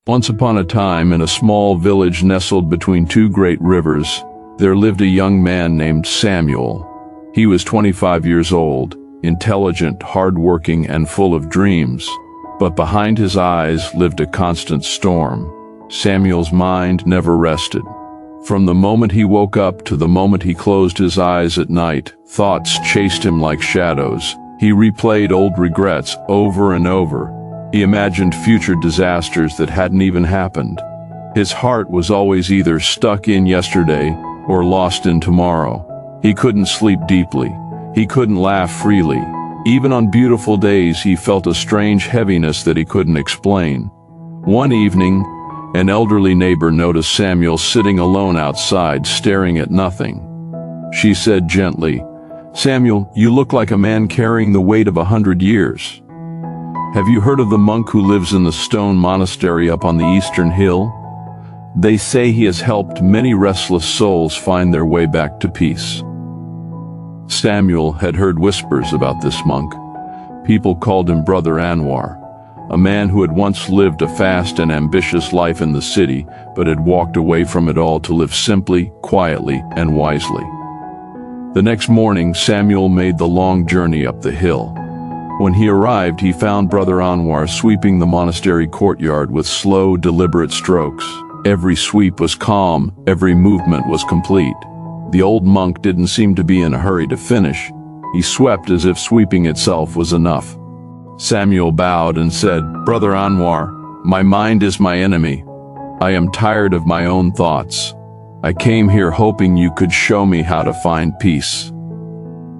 Once upon a time, in a small village nestled between two great rivers, there lived a young man named Samuel. He was 25 years old, intelligent, hard-working, and full of dreams. But behind his eyes lived a constant storm. Samuel's mind never rested. From the moment he woke up to the moment he closed his eyes at night, thoughts chased him like shadows. He replayed old regrets over and over. He imagined future disasters that hadn't even happened. His heart was always either stuck in yesterday or lost in tomorrow. He couldn't sleep deeply. He couldn't laugh freely. Even on beautiful days, he felt a strange heaviness that he couldn't explain. One evening, an elderly neighbor noticed Samuel sitting alone outside, staring at nothing. She said gently, "Samuel, you look like a man carrying the weight of 100 years. Have you heard of the monk who lives in the stone monastery up on the eastern hill? They say he has helped many restless souls find their way back to peace." Samuel had heard whispers about this monk. People called him Brother Anwar, a man who had once lived a fast and ambitious life in the city, but had walked away from it all to live simply, quietly, and wisely. The next morning, Samuel made the long journey up the hill. When he arrived, he found Brother Anwar sweeping the monastery courtyard with slow, deliberate strokes. Every sweep was calm, every movement was complete. The old monk didn't seem to be in a hurry to finish. He swept as if sweeping itself was enough. Samuel bowed and said, "Brother Anwar, my mind is my enemy. I am tired of my own thoughts. I came here hoping you could show me how to find peace."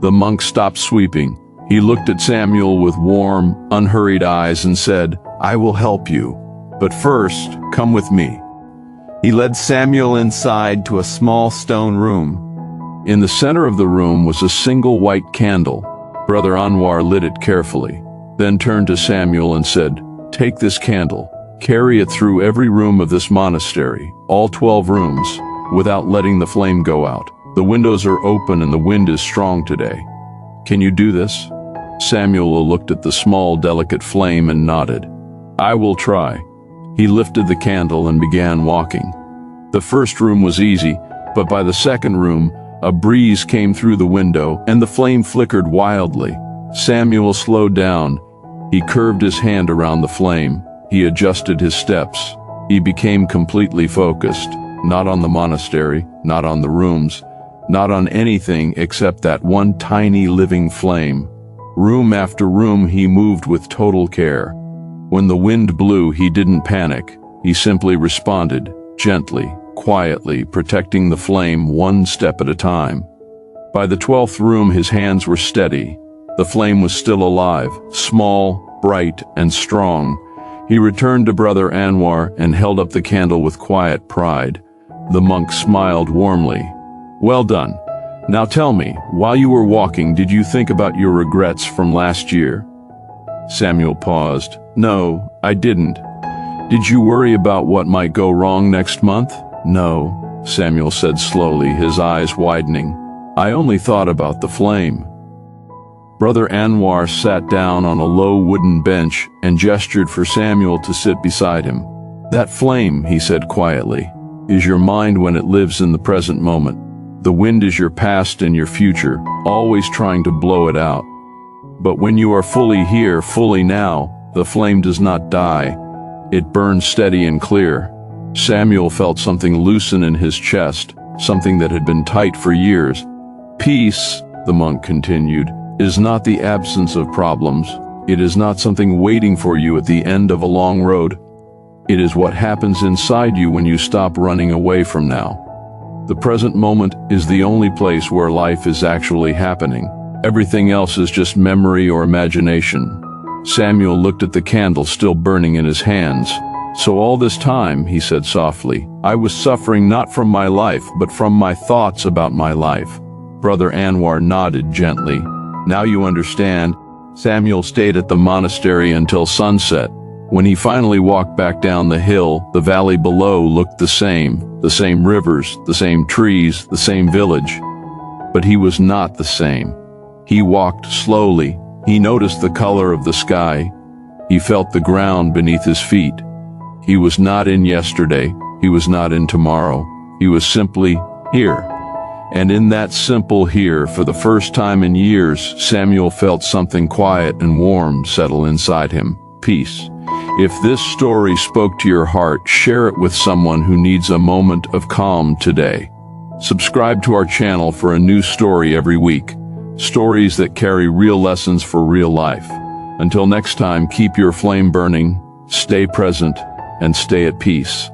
The monk stopped sweeping. He looked at Samuel with warm, unhurried eyes and said, "I will help you. But first, come with me." He led Samuel inside to a small stone room. In the center of the room was a single white candle. Brother Anwar lit it carefully, then turned to Samuel and said, "Take this candle, carry it through every room of this monastery, all 12 rooms, without letting the flame go out. The windows are open and the wind is strong today. Can you do this?" Samuel looked at the small, delicate flame and nodded. "I will try." He lifted the candle and began walking. The first room was easy, but by the second room, a breeze came through the window and the flame flickered wildly. Samuel slowed down. He curved his hand around the flame. He adjusted his steps. He became completely focused, not on the monastery, not on the rooms, not on anything except that one tiny living flame. Room after room he moved with total care. When the wind blew, he didn't panic. He simply responded, gently, quietly, protecting the flame one step at a time. By the 12th room, his hands were steady. The flame was still alive, small, bright, and strong. He returned to Brother Anwar and held up the candle with quiet pride. The monk smiled warmly. "Well done. Now tell me, while you were walking, did you think about your regrets from last year?" Samuel paused. "No, I didn't." "Did you worry about what might go wrong next month?" "No," Samuel said slowly, his eyes widening. "I only thought about the flame." Brother Anwar sat down on a low wooden bench and gestured for Samuel to sit beside him. "That flame," he said quietly, "is your mind when it lives in the present moment. The wind is your past and your future, always trying to blow it out. But when you are fully here, fully now, the flame does not die. It burns steady and clear." Samuel felt something loosen in his chest, something that had been tight for years. "Peace," the monk continued, "is not the absence of problems. It is not something waiting for you at the end of a long road. It is what happens inside you when you stop running away from now. The present moment is the only place where life is actually happening. Everything else is just memory or imagination." Samuel looked at the candle still burning in his hands. "So all this time," he said softly, "I was suffering not from my life, but from my thoughts about my life." Brother Anwar nodded gently. "Now you understand." Samuel stayed at the monastery until sunset. When he finally walked back down the hill, the valley below looked the same rivers, the same trees, the same village. But he was not the same. He walked slowly. He noticed the color of the sky. He felt the ground beneath his feet. He was not in yesterday, he was not in tomorrow, he was simply here. And in that simple here, for the first time in years, Samuel felt something quiet and warm settle inside him. Peace. If this story spoke to your heart, share it with someone who needs a moment of calm today. Subscribe to our channel for a new story every week. Stories that carry real lessons for real life. Until next time, keep your flame burning, stay present, and stay at peace.